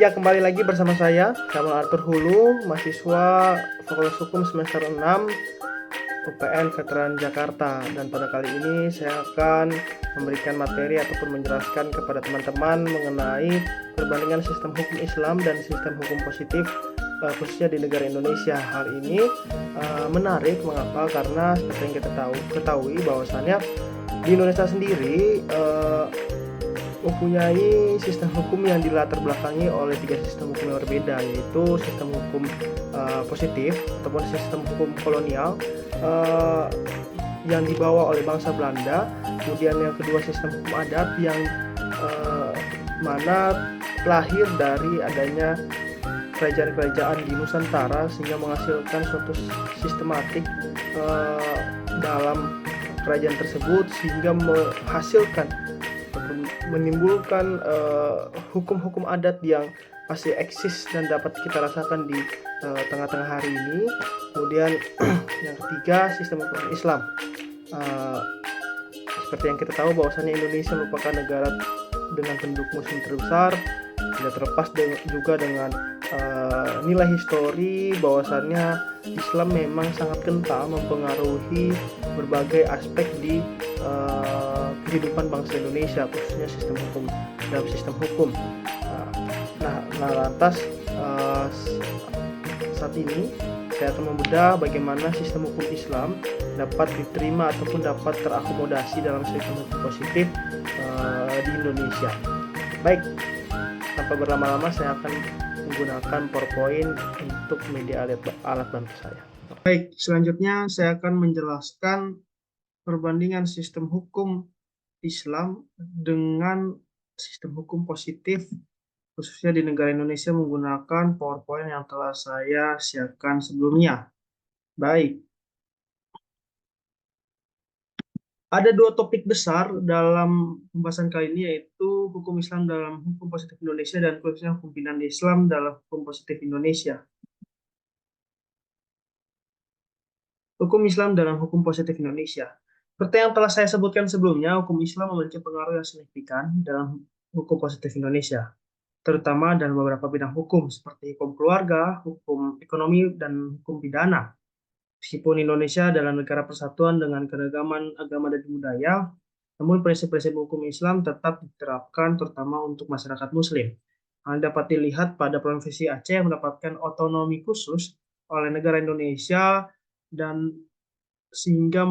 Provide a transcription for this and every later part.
Ya, kembali lagi bersama saya, Kamal Arthur Hulu, mahasiswa Fakultas Hukum semester 6 UPN Veteran Jakarta. Dan pada kali ini saya akan memberikan materi ataupun menjelaskan kepada teman-teman mengenai perbandingan sistem hukum Islam dan sistem hukum positif khususnya di negara Indonesia. Hal ini menarik, mengapa? Karena seperti yang kita ketahui bahwasannya di Indonesia sendiri mempunyai sistem hukum yang dilatar belakangi oleh 3 sistem hukum yang berbeda, yaitu sistem hukum positif ataupun sistem hukum kolonial yang dibawa oleh bangsa Belanda. Kemudian yang kedua sistem hukum adat yang mana lahir dari adanya kerajaan-kerajaan di Nusantara sehingga menghasilkan suatu sistematik dalam kerajaan tersebut sehingga menghasilkan menimbulkan hukum-hukum adat yang masih eksis dan dapat kita rasakan di tengah-tengah hari ini. Kemudian yang ketiga sistem hukum Islam. Seperti yang kita tahu bahwasannya Indonesia merupakan negara dengan penduduk muslim terbesar, tidak terlepas juga dengan nilai histori bahwasannya Islam memang sangat kental mempengaruhi berbagai aspek di kehidupan bangsa Indonesia, khususnya dalam sistem hukum. Lantas saat ini saya akan membedah bagaimana sistem hukum Islam dapat diterima ataupun dapat terakomodasi dalam sistem hukum positif di Indonesia. Baik, tanpa berlama-lama saya akan menggunakan PowerPoint untuk media alat bantu saya. Baik, selanjutnya saya akan menjelaskan perbandingan sistem hukum Islam dengan sistem hukum positif khususnya di negara Indonesia menggunakan PowerPoint yang telah saya siapkan sebelumnya. Baik, ada 2 topik besar dalam pembahasan kali ini, yaitu hukum Islam dalam hukum positif Indonesia dan khususnya hukum pidana Islam dalam hukum positif Indonesia. Hukum Islam dalam hukum positif Indonesia. Seperti yang telah saya sebutkan sebelumnya, hukum Islam memiliki pengaruh yang signifikan dalam hukum positif Indonesia, terutama dalam beberapa bidang hukum seperti hukum keluarga, hukum ekonomi, dan hukum pidana. Meskipun Indonesia adalah negara persatuan dengan keragaman agama dan budaya, namun prinsip-prinsip hukum Islam tetap diterapkan terutama untuk masyarakat Muslim. Hal dapat dilihat pada Provinsi Aceh yang mendapatkan otonomi khusus oleh negara Indonesia dan sehingga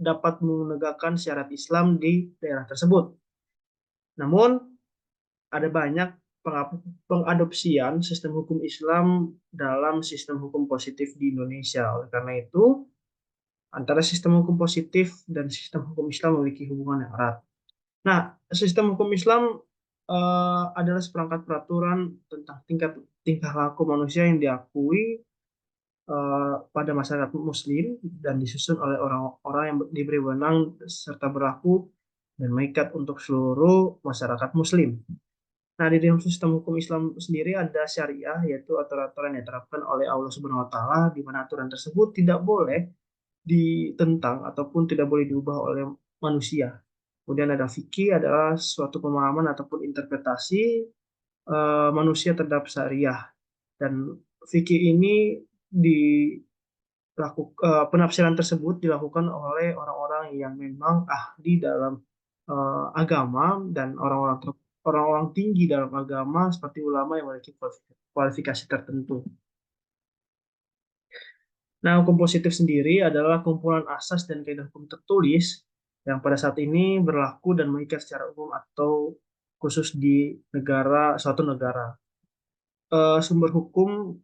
dapat menegakkan syariat Islam di daerah tersebut. Namun, ada banyak pengadopsian sistem hukum Islam dalam sistem hukum positif di Indonesia. Oleh karena itu, antara sistem hukum positif dan sistem hukum Islam memiliki hubungan yang erat. Nah, sistem hukum Islam adalah seperangkat peraturan tentang tingkah laku manusia yang diakui pada masyarakat Muslim dan disusun oleh orang-orang yang diberi wewenang serta berlaku dan mengikat untuk seluruh masyarakat Muslim. Nah, di dalam sistem hukum Islam sendiri ada syariah, yaitu aturan-aturan yang diterapkan oleh Allah Subhanahu wa Ta'ala, di mana aturan tersebut tidak boleh ditentang ataupun tidak boleh diubah oleh manusia. Kemudian ada fikih, adalah suatu pemahaman ataupun interpretasi manusia terhadap syariah. Dan fikih ini penafsiran tersebut dilakukan oleh orang-orang yang memang ahli dalam agama dan orang-orang tinggi dalam agama seperti ulama yang memiliki kualifikasi tertentu. Nah, hukum positif sendiri adalah kumpulan asas dan kaidah hukum tertulis yang pada saat ini berlaku dan mengikat secara umum atau khusus di suatu negara. Sumber hukum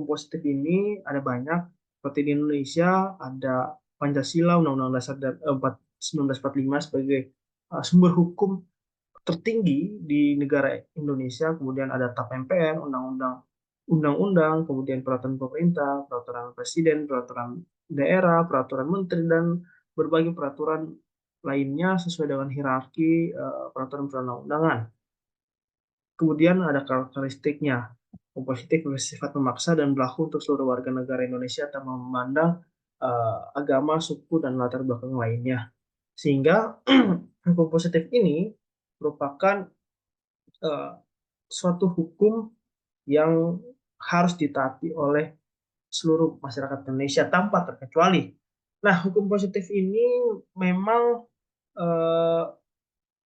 positif ini ada banyak. Seperti di Indonesia ada Pancasila, Undang-Undang Dasar 1945 sebagai sumber hukum tertinggi di negara Indonesia. Kemudian ada TAP MPR, undang-undang, kemudian peraturan pemerintah, peraturan presiden, peraturan daerah, peraturan menteri, dan berbagai peraturan lainnya sesuai dengan hierarki peraturan perundang-undangan. Kemudian ada karakteristiknya. Hukum positif bersifat memaksa dan berlaku untuk seluruh warga negara Indonesia tanpa memandang agama, suku, dan latar belakang lainnya. Sehingga hukum positif ini merupakan suatu hukum yang harus ditaati oleh seluruh masyarakat Indonesia tanpa terkecuali. Nah, hukum positif ini memang eh,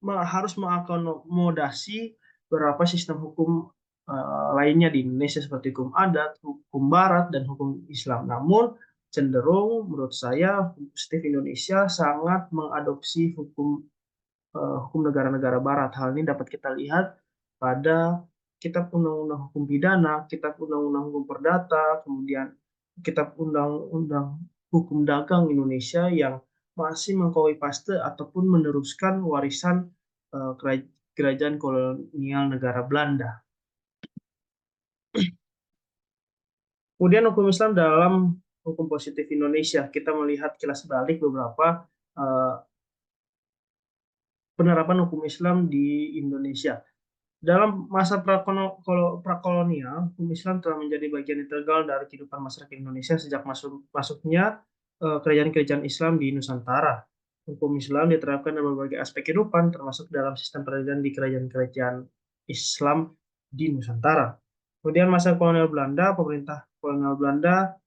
harus mengakomodasi beberapa sistem hukum lainnya di Indonesia seperti hukum adat, hukum barat, dan hukum Islam. Namun cenderung menurut saya hukum positif Indonesia sangat mengadopsi hukum negara-negara barat. Hal ini dapat kita lihat pada Kitab Undang-Undang Hukum Pidana, Kitab Undang-Undang Hukum Perdata, kemudian Kitab Undang-Undang Hukum Dagang Indonesia yang masih mengcopy paste ataupun meneruskan warisan eh, kerajaan kolonial negara Belanda. Kemudian hukum Islam dalam hukum positif Indonesia, kita melihat kilas balik beberapa eh, penerapan hukum Islam di Indonesia. Dalam masa prakolonial, hukum Islam telah menjadi bagian integral dari kehidupan masyarakat Indonesia sejak masuknya kerajaan-kerajaan Islam di Nusantara. Hukum Islam diterapkan dalam berbagai aspek kehidupan, termasuk dalam sistem peradilan di kerajaan-kerajaan Islam di Nusantara. Kemudian masa kolonial Belanda, pemerintah kolonial Belanda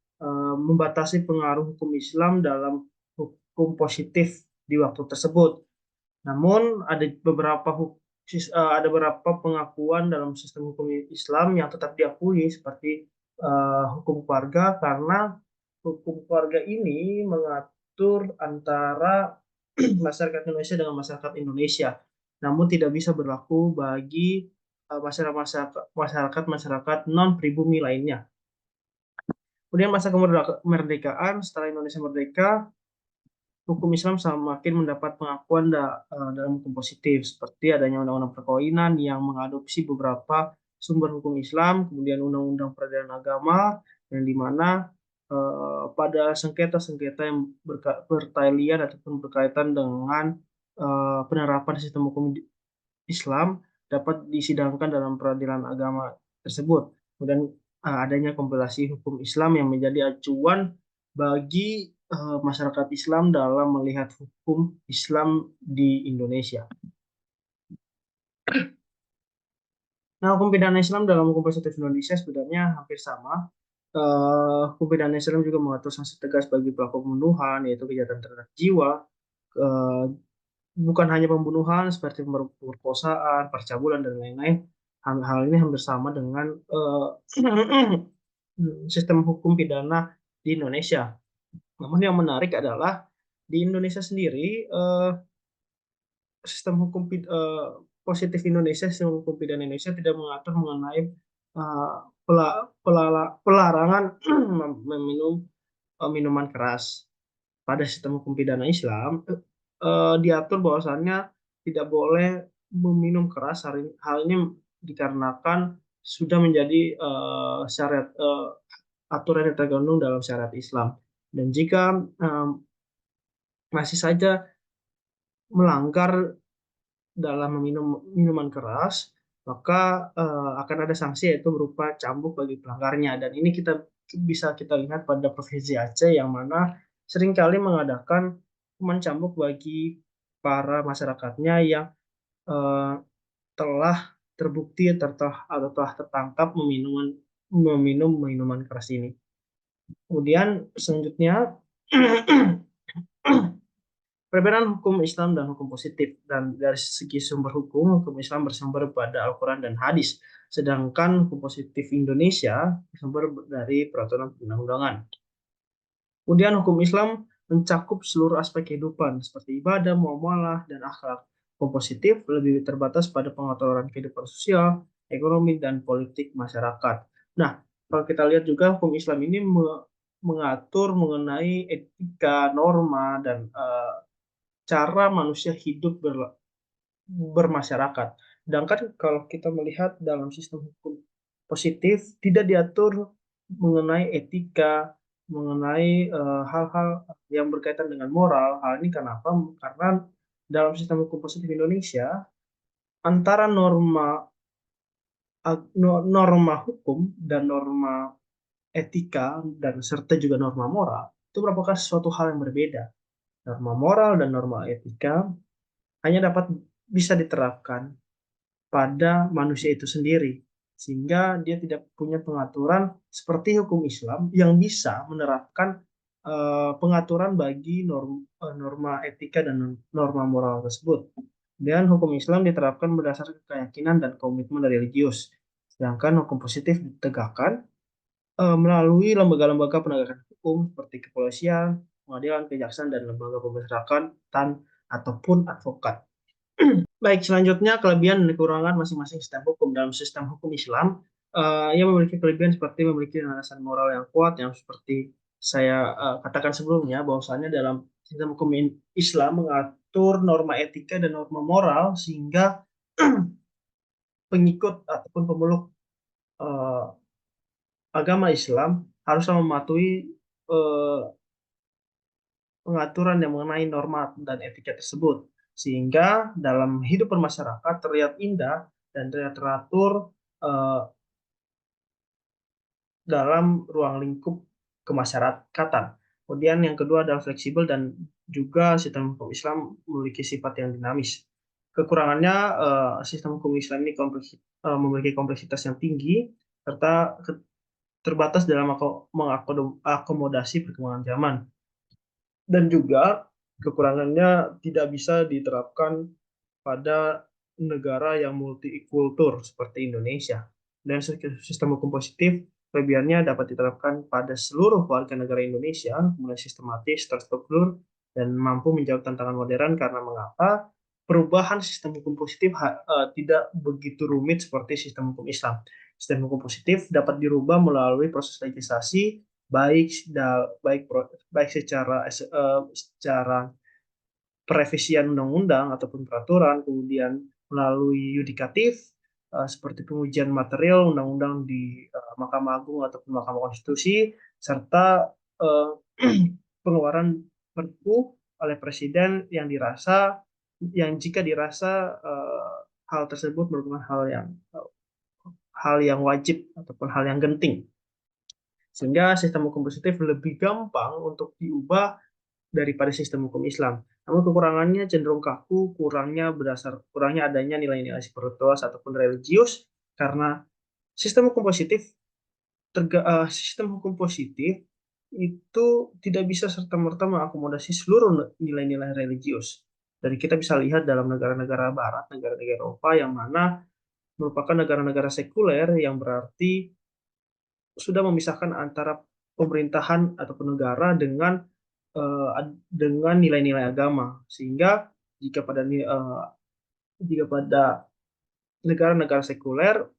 membatasi pengaruh hukum Islam dalam hukum positif di waktu tersebut. Namun ada beberapa pengakuan dalam sistem hukum Islam yang tetap diakui seperti hukum keluarga karena hukum keluarga ini mengatur antara masyarakat Indonesia dengan masyarakat Indonesia, namun tidak bisa berlaku bagi masyarakat non pribumi lainnya. Kemudian masa kemerdekaan setelah Indonesia merdeka, hukum Islam semakin mendapat pengakuan dalam hukum positif, seperti adanya undang-undang perkawinan yang mengadopsi beberapa sumber hukum Islam, kemudian undang-undang peradilan agama, yang dimana pada sengketa-sengketa yang bertalian ataupun berkaitan dengan penerapan sistem hukum Islam dapat disidangkan dalam peradilan agama tersebut. Kemudian adanya kompilasi hukum Islam yang menjadi acuan bagi masyarakat Islam dalam melihat hukum Islam di Indonesia. Nah, hukum pidana Islam dalam hukum positif Indonesia sebenarnya hampir sama. Hukum pidana Islam juga mengatur sanksi tegas bagi pelaku pembunuhan, yaitu kejahatan terhadap jiwa, eh, bukan hanya pembunuhan seperti pemerkosaan, percabulan, dan lain-lain. Hal-hal ini hampir sama dengan sistem hukum pidana di Indonesia. Namun yang menarik adalah di Indonesia sendiri, sistem hukum positif Indonesia, sistem hukum pidana Indonesia tidak mengatur mengenai uh, pelarangan meminum minuman keras. Pada sistem hukum pidana Islam diatur bahwasannya tidak boleh meminum keras. Hal ini dikarenakan sudah menjadi syariat aturan yang tergandung dalam syariat Islam. Dan jika masih saja melanggar dalam meminum minuman keras, maka akan ada sanksi yaitu berupa cambuk bagi pelanggarnya. Dan ini bisa kita lihat pada Provinsi Aceh yang mana seringkali mengadakan hukuman cambuk bagi para masyarakatnya yang eh, telah terbukti atau telah tertangkap meminum minuman keras ini. Kemudian selanjutnya perbedaan hukum Islam dan hukum positif, dan dari segi sumber hukum Islam bersumber pada Al-Quran dan hadis, sedangkan hukum positif Indonesia bersumber dari peraturan perundang-undangan. Kemudian hukum Islam mencakup seluruh aspek kehidupan seperti ibadah, muamalah, dan akhlak. Hukum positif lebih terbatas pada pengaturan kehidupan sosial, ekonomi, dan politik masyarakat. Nah, kalau kita lihat juga hukum Islam ini mengatur mengenai etika, norma, dan cara manusia hidup bermasyarakat. Sedangkan kalau kita melihat dalam sistem hukum positif, tidak diatur mengenai etika, mengenai hal-hal yang berkaitan dengan moral. Hal ini kenapa? Karena dalam sistem hukum positif Indonesia, antara norma hukum dan norma etika dan serta juga norma moral itu merupakan sesuatu hal yang berbeda. Norma moral dan norma etika hanya dapat bisa diterapkan pada manusia itu sendiri. sehingga dia tidak punya pengaturan seperti hukum Islam yang bisa menerapkan pengaturan bagi norma etika dan norma moral tersebut. Dan hukum Islam diterapkan berdasarkan keyakinan dan komitmen religius, sedangkan hukum positif ditegakkan melalui lembaga-lembaga penegakan hukum seperti kepolisian, pengadilan, kejaksaan, dan lembaga pemasyarakatan ataupun advokat. Baik, selanjutnya kelebihan dan kekurangan masing-masing sistem hukum. Dalam sistem hukum Islam, ia memiliki kelebihan seperti memiliki landasan moral yang kuat, yang seperti saya katakan sebelumnya, bahwasanya dalam sistem hukum Islam mengatur norma etika dan norma moral sehingga pengikut ataupun pemeluk eh, agama Islam haruslah mematuhi eh, pengaturan yang mengenai norma dan etika tersebut, sehingga dalam hidup bermasyarakat terlihat indah dan terlihat teratur eh, dalam ruang lingkup kemasyarakatan. Kemudian yang kedua adalah fleksibel dan juga sistem hukum Islam memiliki sifat yang dinamis. Kekurangannya, sistem hukum Islam ini memiliki kompleksitas yang tinggi serta terbatas dalam mengakomodasi perkembangan zaman. Dan juga kekurangannya tidak bisa diterapkan pada negara yang multikultur seperti Indonesia. Dan sistem hukum positif kelebihannya dapat diterapkan pada seluruh warga negara Indonesia, mulai sistematis, terstruktur, dan mampu menjawab tantangan modern. Karena mengapa? Perubahan sistem hukum positif tidak begitu rumit seperti sistem hukum Islam. Sistem hukum positif dapat dirubah melalui proses legislasi, baik baik baik secara perevisian undang-undang ataupun peraturan, kemudian melalui yudikatif seperti pengujian material undang-undang di Mahkamah Agung ataupun Mahkamah Konstitusi, serta uh, pengeluaran Perpu oleh Presiden yang jika dirasa hal tersebut merupakan hal yang wajib ataupun hal yang genting, sehingga sistem hukum positif lebih gampang untuk diubah daripada sistem hukum Islam. Namun kekurangannya cenderung kaku, kurangnya adanya nilai-nilai spiritual ataupun religius, karena sistem hukum positif sistem hukum positif itu tidak bisa serta-merta mengakomodasi seluruh nilai-nilai religius. Dan kita bisa lihat dalam negara-negara barat, negara-negara Eropa yang mana merupakan negara-negara sekuler, yang berarti sudah memisahkan antara pemerintahan ataupun negara dengan nilai-nilai agama, sehingga jika pada jika pada negara-negara sekuler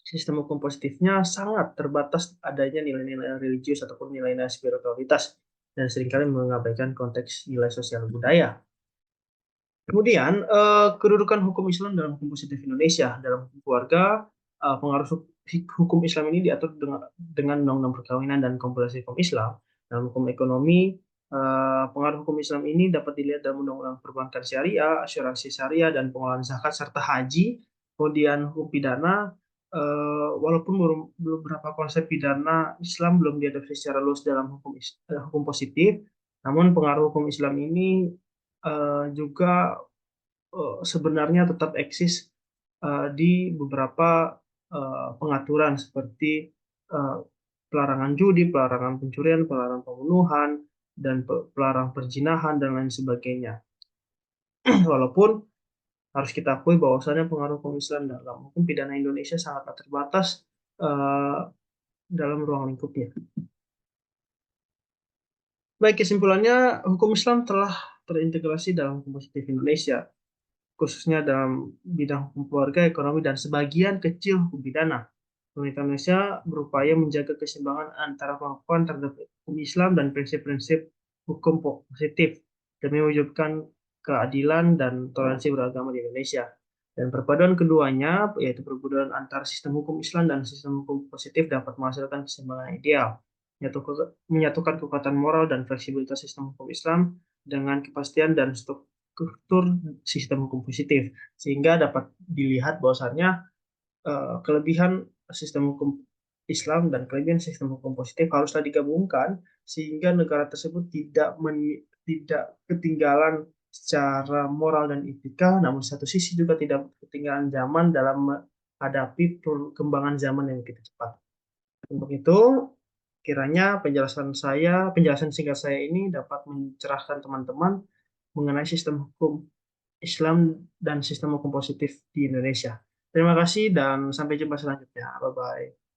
sistem hukum positifnya sangat terbatas adanya nilai-nilai religius ataupun nilai-nilai spiritualitas dan seringkali mengabaikan konteks nilai sosial budaya. Kemudian kedudukan hukum Islam dalam hukum positif Indonesia. Dalam hukum keluarga, pengaruh hukum Islam ini diatur dengan undang-undang perkawinan dan kompulsi hukum Islam. Dalam hukum ekonomi, pengaruh hukum Islam ini dapat dilihat dalam undang-undang perbankan syariah, asuransi syariah, dan pengelolaan zakat serta haji. Kemudian hukum pidana, walaupun beberapa konsep pidana Islam belum diadopsi secara luas dalam hukum positif, namun pengaruh hukum Islam ini juga sebenarnya tetap eksis di beberapa pengaturan seperti uh, pelarangan judi, pelarangan pencurian, pelarangan pembunuhan, dan pelarangan perzinahan dan lain sebagainya. Walaupun harus kita akui bahwasannya pengaruh hukum Islam dalam hukum pidana Indonesia sangatlah terbatas uh, dalam ruang lingkupnya. Baik, kesimpulannya, hukum Islam telah terintegrasi dalam hukum positif Indonesia, khususnya dalam bidang hukum keluarga, ekonomi, dan sebagian kecil hukum pidana. Pemerintah Indonesia berupaya menjaga keseimbangan antara pengakuan terhadap hukum Islam dan prinsip-prinsip hukum positif demi mewujudkan keadilan dan toleransi beragama di Indonesia. Dan perpaduan keduanya, yaitu perpaduan antara sistem hukum Islam dan sistem hukum positif, dapat menghasilkan keseimbangan ideal, menyatukan kekuatan moral dan fleksibilitas sistem hukum Islam dengan kepastian dan struktur sistem hukum positif, sehingga dapat dilihat bahwasannya kelebihan sistem hukum Islam dan kelebihan sistem hukum positif haruslah digabungkan sehingga negara tersebut tidak ketinggalan secara moral dan etika, namun satu sisi juga tidak ketinggalan zaman dalam hadapi perkembangan zaman yang begitu cepat. Untuk itu, kiranya penjelasan singkat saya ini dapat mencerahkan teman-teman mengenai sistem hukum Islam dan sistem hukum positif di Indonesia. Terima kasih dan sampai jumpa selanjutnya. Bye-bye.